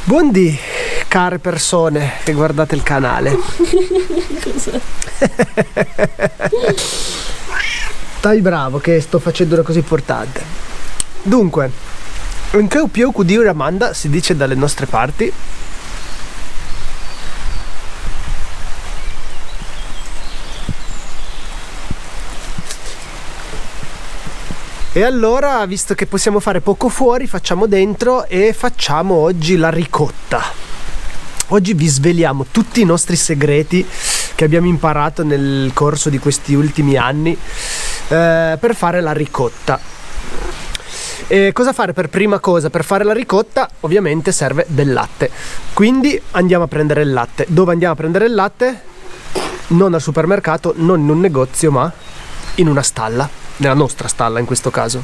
Buondì, care persone che guardate il canale. Stai bravo che sto facendo una cosa importante. Dunque, in che più di Ramanda si dice dalle nostre parti? E allora, visto che possiamo fare poco fuori, facciamo dentro e facciamo oggi la ricotta. Oggi vi sveliamo tutti i nostri segreti che abbiamo imparato nel corso di questi ultimi anni per fare la ricotta. E cosa fare per prima cosa? Per fare la ricotta ovviamente serve del latte. Quindi andiamo a prendere il latte. Dove andiamo a prendere il latte? Non al supermercato, non in un negozio, ma in una stalla. Nella nostra stalla in questo caso.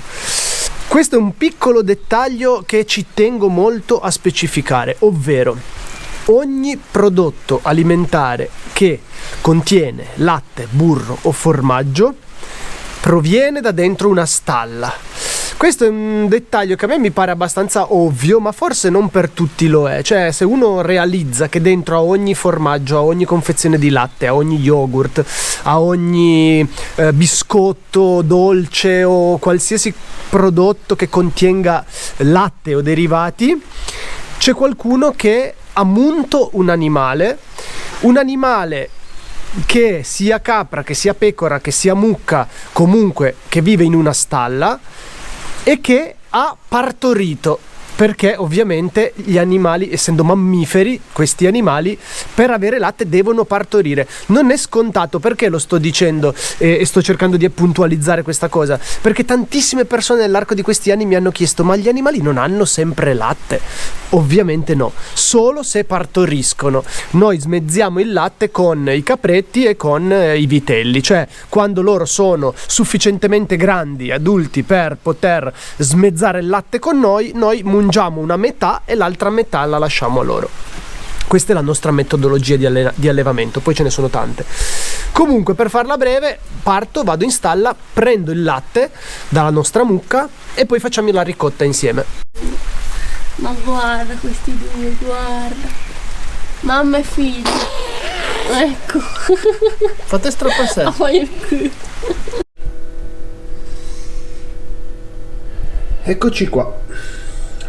Questo è un piccolo dettaglio che ci tengo molto a specificare, ovvero ogni prodotto alimentare che contiene latte, burro o formaggio proviene da dentro una stalla. Questo è un dettaglio che a me mi pare abbastanza ovvio, ma forse non per tutti lo è. Cioè, se uno realizza che dentro a ogni formaggio, a ogni confezione di latte, a ogni yogurt, a ogni biscotto, dolce o qualsiasi prodotto che contenga latte o derivati, c'è qualcuno che ha munto un animale che sia capra, che sia pecora, che sia mucca, comunque che vive in una stalla e che ha partorito, perché ovviamente gli animali, essendo mammiferi, questi animali per avere latte devono partorire. Non è scontato. Perché lo sto dicendo e sto cercando di puntualizzare questa cosa? Perché tantissime persone nell'arco di questi anni mi hanno chiesto: ma gli animali non hanno sempre latte? Ovviamente no, solo se partoriscono. Noi smezziamo il latte con i capretti e con i vitelli, cioè quando loro sono sufficientemente grandi, adulti, per poter smezzare il latte con noi mungiamo una metà e l'altra metà la lasciamo a loro. Questa è la nostra metodologia di allevamento, poi ce ne sono tante. Comunque, per farla breve, vado in stalla, prendo il latte dalla nostra mucca e poi facciamo la ricotta insieme. Ma guarda questi due, guarda. Mamma e figlio. Ecco. Fate strapassare. Ah, fai il culo. Eccoci qua.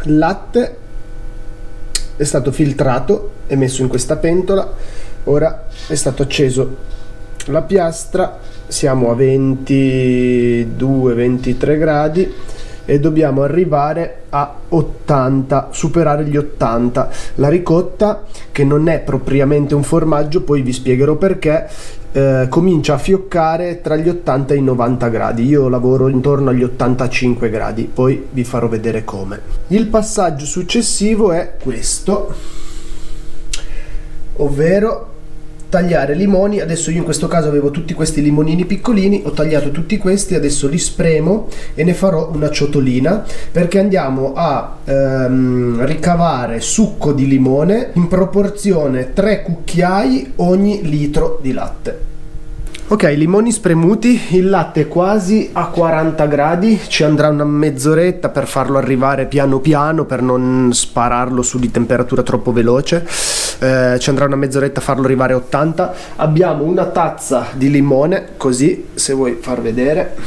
Il latte è stato filtrato e messo in questa pentola. Ora è stato acceso la piastra. Siamo a 22-23 gradi e dobbiamo arrivare a 80, superare gli 80. La ricotta, che non è propriamente un formaggio, poi vi spiegherò perché, comincia a fioccare tra gli 80 e i 90 gradi. Io lavoro intorno agli 85 gradi, poi vi farò vedere come. Il passaggio successivo è questo, ovvero tagliare limoni. Adesso io in questo caso avevo tutti questi limonini piccolini, ho tagliato tutti questi, adesso li spremo e ne farò una ciotolina, perché andiamo a ricavare succo di limone in proporzione 3 cucchiai ogni litro di latte. Ok, limoni spremuti, il latte è quasi a 40 gradi, ci andrà una mezz'oretta per farlo arrivare piano piano, per non spararlo su di temperatura troppo veloce. Ci andrà una mezz'oretta a farlo arrivare a 80. Abbiamo una tazza di limone, così, se vuoi far vedere,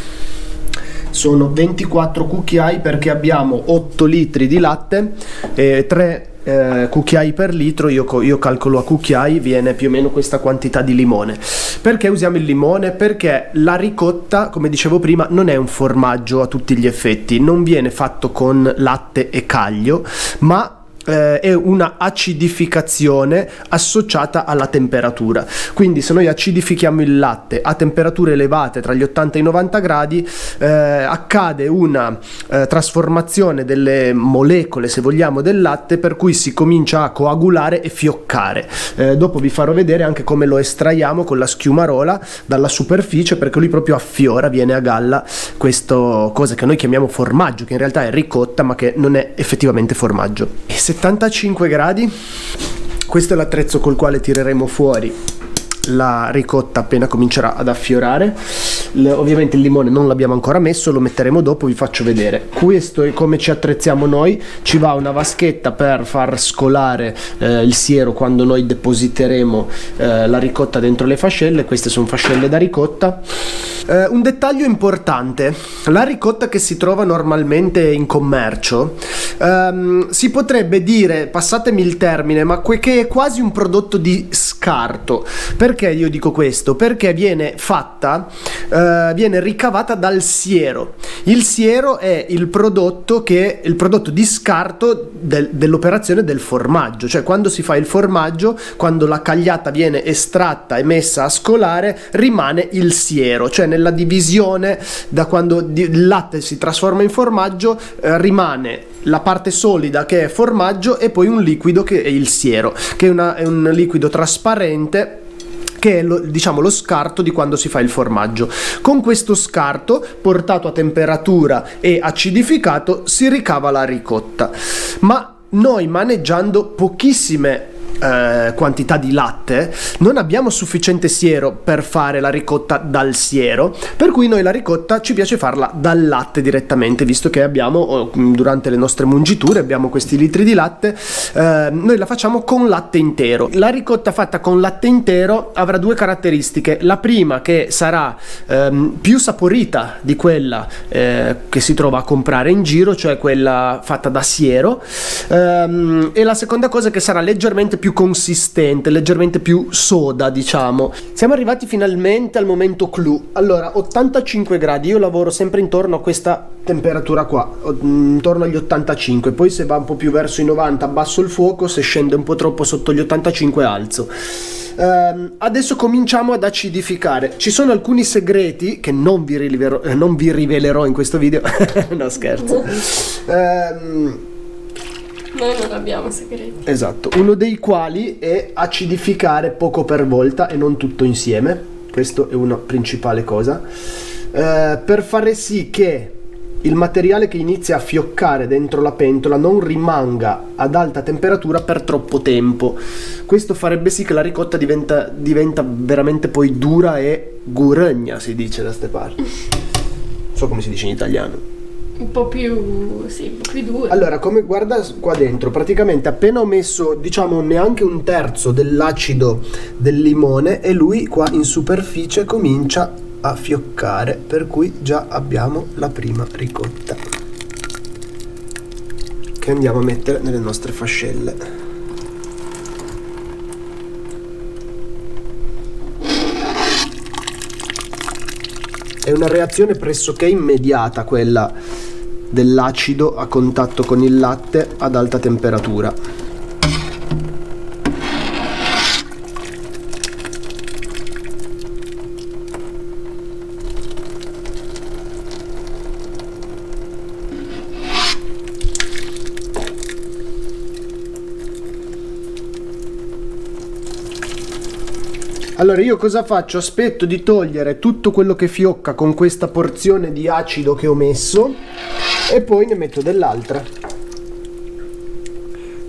sono 24 cucchiai, perché abbiamo 8 litri di latte e 3 cucchiai per litro. Io calcolo a cucchiai, viene più o meno questa quantità di limone. Perché usiamo il limone? Perché la ricotta, come dicevo prima, non è un formaggio a tutti gli effetti, non viene fatto con latte e caglio, ma è una acidificazione associata alla temperatura. Quindi se noi acidifichiamo il latte a temperature elevate tra gli 80 e i 90 gradi, accade una trasformazione delle molecole, se vogliamo, del latte, per cui si comincia a coagulare e fioccare. Dopo vi farò vedere anche come lo estraiamo con la schiumarola dalla superficie, perché lui proprio affiora, viene a galla questo cosa che noi chiamiamo formaggio, che in realtà è ricotta ma che non è effettivamente formaggio. E 75 gradi, questo è l'attrezzo col quale tireremo fuori la ricotta appena comincerà ad affiorare. Ovviamente il limone non l'abbiamo ancora messo, lo metteremo dopo, vi faccio vedere. Questo è come ci attrezziamo noi. Ci va una vaschetta per far scolare il siero quando noi depositeremo la ricotta dentro le fascelle. Queste sono fascelle da ricotta. Un dettaglio importante: la ricotta che si trova normalmente in commercio si potrebbe dire, passatemi il termine, ma che è quasi un prodotto di scarto. Perché io dico questo? Perché viene ricavata dal siero. Il siero è il prodotto di scarto dell'operazione del formaggio. Cioè, quando si fa il formaggio, quando la cagliata viene estratta e messa a scolare, rimane il siero. Cioè, nella divisione, da quando il latte si trasforma in formaggio, rimane la parte solida che è formaggio e poi un liquido che è il siero, che è un liquido trasparente, che è lo scarto di quando si fa il formaggio. Con questo scarto, portato a temperatura e acidificato, si ricava la ricotta. Ma noi, maneggiando pochissime quantità di latte, non abbiamo sufficiente siero per fare la ricotta dal siero, per cui noi la ricotta ci piace farla dal latte direttamente, visto che abbiamo, durante le nostre mungiture, abbiamo questi litri di latte. Noi la facciamo con latte intero. La ricotta fatta con latte intero avrà due caratteristiche: la prima, che sarà più saporita di quella che si trova a comprare in giro, cioè quella fatta da siero, e la seconda cosa, che sarà leggermente più consistente, leggermente più soda, diciamo. Siamo arrivati finalmente al momento clou. Allora, 85 gradi, io lavoro sempre intorno a questa temperatura qua, intorno agli 85, poi se va un po' più verso i 90 abbasso il fuoco, se scende un po' troppo sotto gli 85 alzo. Adesso cominciamo ad acidificare. Ci sono alcuni segreti che non vi rivelerò in questo video. No, scherzo. Noi non abbiamo segreti. Esatto, uno dei quali è acidificare poco per volta e non tutto insieme. Questo è una principale cosa, per fare sì che il materiale che inizia a fioccare dentro la pentola non rimanga ad alta temperatura per troppo tempo. Questo farebbe sì che la ricotta diventa veramente poi dura e guregna, si dice da ste parti. Non so come si dice in italiano. Un po' più duro. Allora, come guarda qua dentro, praticamente appena ho messo, diciamo, neanche un terzo dell'acido del limone, e lui qua in superficie comincia a fioccare, per cui già abbiamo la prima ricotta che andiamo a mettere nelle nostre fascelle. È una reazione pressoché immediata quella dell'acido a contatto con il latte ad alta temperatura. Allora, io cosa faccio? Aspetto di togliere tutto quello che fiocca con questa porzione di acido che ho messo e poi ne metto dell'altra,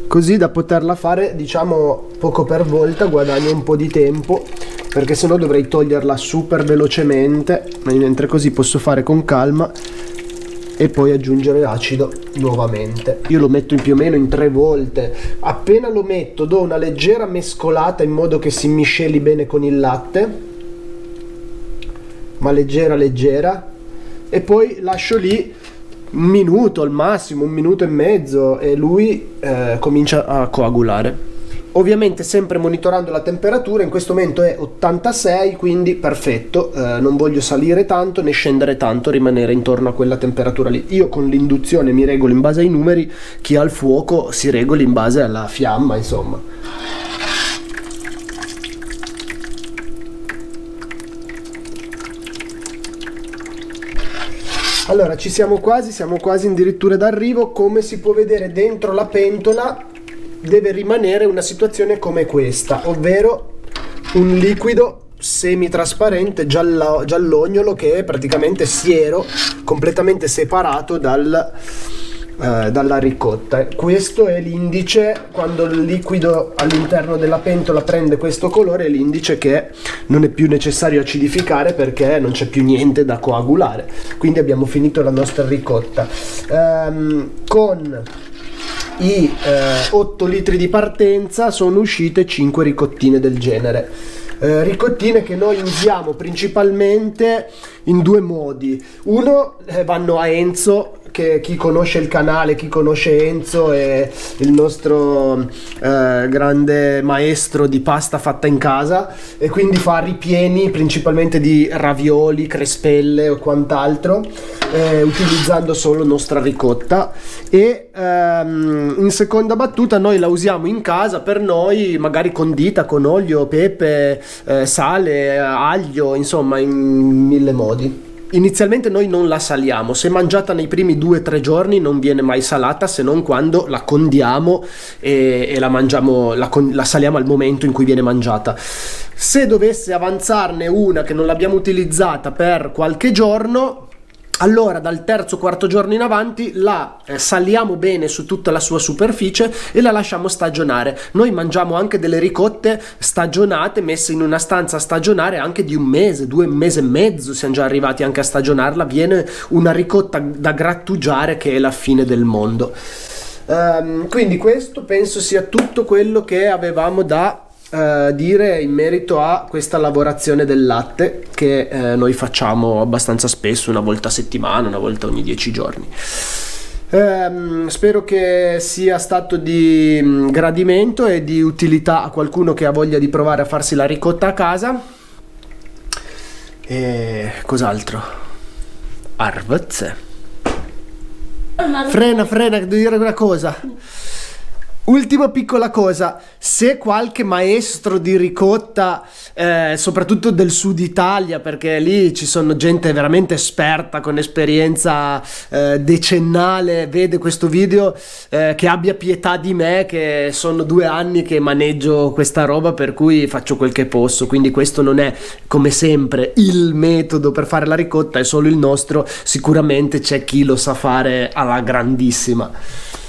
così da poterla fare, diciamo, poco per volta. Guadagno un po' di tempo, perché sennò dovrei toglierla super velocemente, mentre così posso fare con calma e poi aggiungere l'acido nuovamente. Io lo metto più o meno in 3 volte. Appena lo metto do una leggera mescolata in modo che si misceli bene con il latte, ma leggera, e poi lascio lì un minuto al massimo, 1 minuto e mezzo, e lui comincia a coagulare. Ovviamente sempre monitorando la temperatura. In questo momento è 86, quindi perfetto. Non voglio salire tanto né scendere tanto, rimanere intorno a quella temperatura lì. Io con l'induzione mi regolo in base ai numeri, chi ha il fuoco si regola in base alla fiamma, insomma. Allora, siamo quasi addirittura d'arrivo. Come si può vedere, dentro la pentola deve rimanere una situazione come questa, ovvero un liquido semitrasparente giallognolo, che è praticamente siero, completamente separato dalla ricotta. Questo è l'indice, quando il liquido all'interno della pentola prende questo colore, è l'indice che non è più necessario acidificare perché non c'è più niente da coagulare, quindi abbiamo finito la nostra ricotta. Con i 8 litri di partenza sono uscite 5 ricottine del genere. Ricottine che noi usiamo principalmente in due modi. Uno, vanno a Enzo, che chi conosce il canale, chi conosce Enzo, è il nostro grande maestro di pasta fatta in casa, e quindi fa ripieni principalmente di ravioli, crespelle o quant'altro, utilizzando solo nostra ricotta. E in seconda battuta noi la usiamo in casa per noi, magari condita con olio, pepe, sale, aglio, insomma in mille modi. Inizialmente noi non la saliamo, se mangiata nei primi 2-3 giorni non viene mai salata, se non quando la condiamo e la mangiamo, la saliamo al momento in cui viene mangiata. Se dovesse avanzarne una che non l'abbiamo utilizzata per qualche giorno, allora dal terzo quarto giorno in avanti la saliamo bene su tutta la sua superficie e la lasciamo stagionare. Noi mangiamo anche delle ricotte stagionate, messe in una stanza a stagionare anche di 1 mese, 2 mesi e mezzo, siamo già arrivati anche a stagionarla. Viene una ricotta da grattugiare che è la fine del mondo. Quindi questo penso sia tutto quello che avevamo da dire in merito a questa lavorazione del latte che noi facciamo abbastanza spesso, una volta a settimana, una volta ogni 10 giorni. Spero che sia stato di gradimento e di utilità a qualcuno che ha voglia di provare a farsi la ricotta a casa. E cos'altro? Arvezze. Frena, devo dire una cosa. Ultima piccola cosa, se qualche maestro di ricotta, soprattutto del sud Italia, perché lì ci sono gente veramente esperta con esperienza decennale, vede questo video, che abbia pietà di me, che sono 2 anni che maneggio questa roba, per cui faccio quel che posso. Quindi questo non è, come sempre, il metodo per fare la ricotta, è solo il nostro. Sicuramente c'è chi lo sa fare alla grandissima.